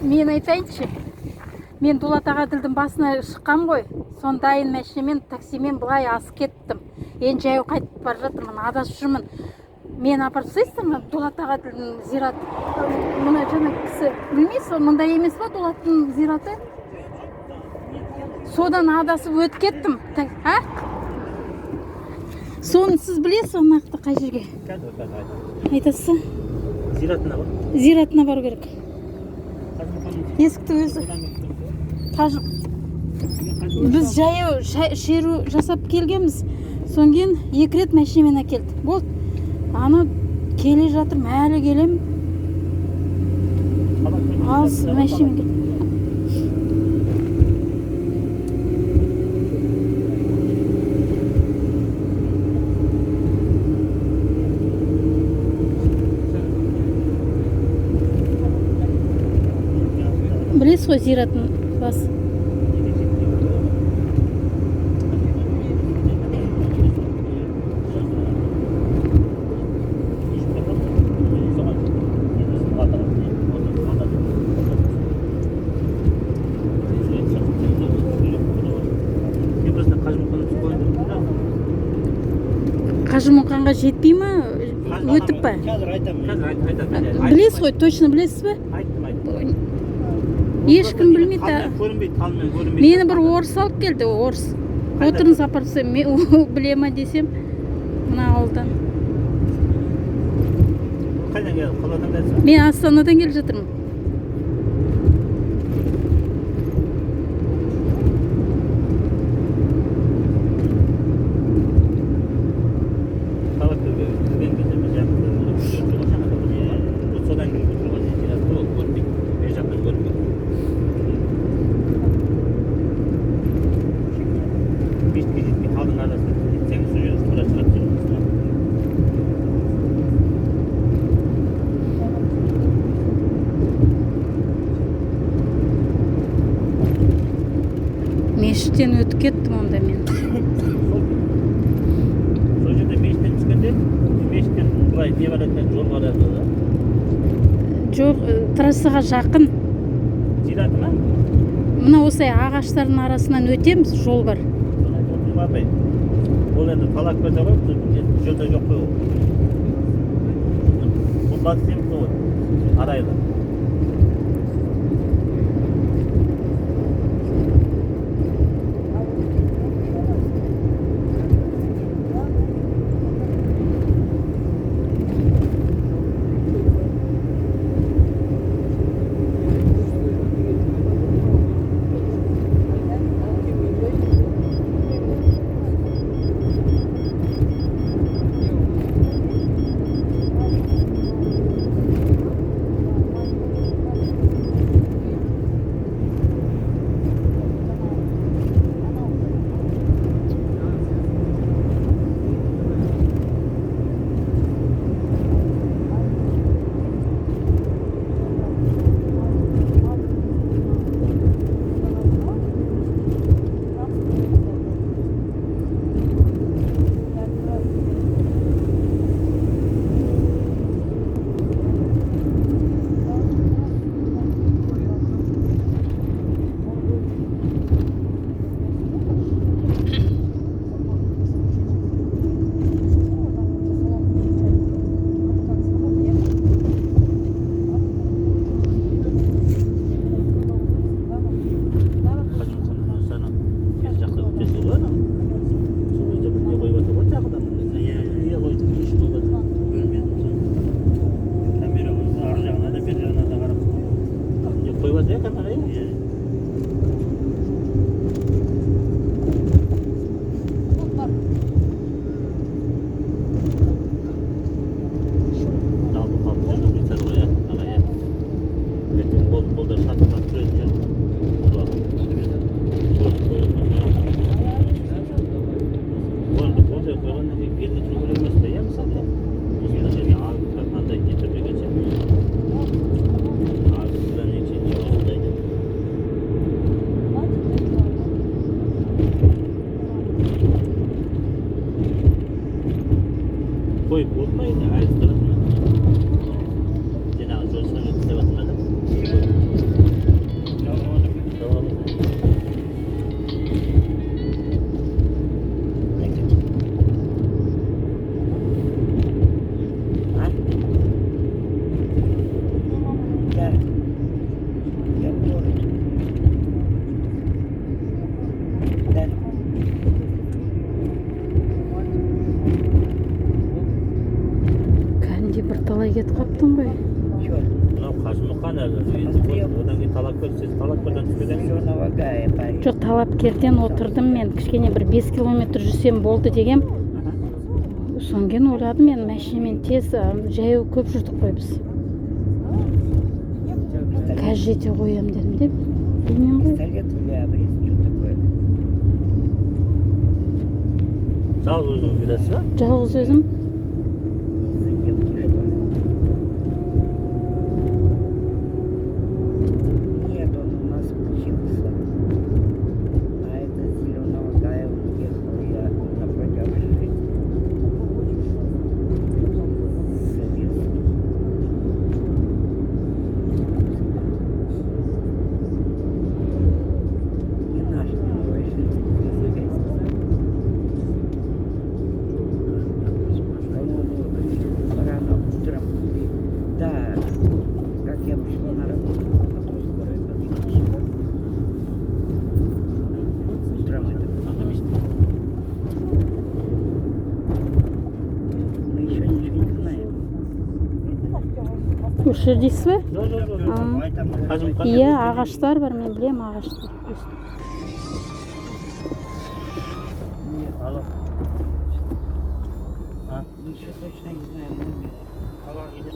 Мен айтайыншы, мен Дулат Ағаділдің басына шыққам ғой. Сондайын мәшінемен, таксимен былай асып кеттім. Енді жаяу қайтып бара жатырмын, адасып жүрмін. Мен апарып тастайсыздар ма Дулат Ағаділдің зираты? Мына жаңа кісі білмейсіз, мындай емес па Дулаттың зираты? Содан адасып өтіп кеттім. Соны сіз білесіз ба нақты қай жерге? Айтасыз? Зиратына бару керек. Есікті өзі. Біз жаяу шеру жасап келгенбіз. Соң кейін 2 рет машинамен әкелді. Болды. Аны келе жатырмын, әлі келем. Алыс машинамен келді. Білесіз ғой зиратын басы. Қажымұқанға жетпей ма? Өтіп па? Білесіз ғой, точно білесіз ба? Ешкім білмейді. Мені бір орыс алып келді, орыс. Отырыңыз апарса, мен біле ма десем, мына ауылдан. Қайдан келді? Қаладан келді? Мен Астанадан келіп жатырмын. Мешіттен өтіп кеттім онда мен. Сол жерде мешіттен түскенде, мешіттен былай не бар екен, жол бар еді да? Жоқ, трассаға жақын. Зираты ма? Мына осай ағаштардың арасынан өтеміз, жол бар. Ол енді талақ берді ғой, жолда жоқ қой ол. Бұл батыс емес ғой, арайлы. Koyup olmayın ya, ayrı tarafına. Cenab-ı Hak istep atmadım. кетіп қаптың ғой. Мынау қажымұқан әлі. Одан кейін Талапкер, Талапкерден түспеден кейін. Жоқ, Талапкерден отырдым мен. Кішкене бір 5 километр жүрсем болды дегем. Содан кейін ойладым мен машинамен тез жаяу көп жүрдік қой біз. Қазір жете қоям дедім деп. Білмеймін ғой. Жалғыз өзің жүресіз ба? Жалғыз өзім. Нет, он у нас учился. А это Зеленого Гая уехал я напротив жить. Советский. Не наш, не новый житель. По-моему, рано утром. Да, как я вышла на работу, потом скорая подъехала. Утром это мы еще ничего не знаем. Осы жердесіз бе? Жоқ. Қажымұқан. Иә, ағаштар бар, мен білем ағаштар. Нет, Алло. мы еще точно не знаем номер. Алло, иди.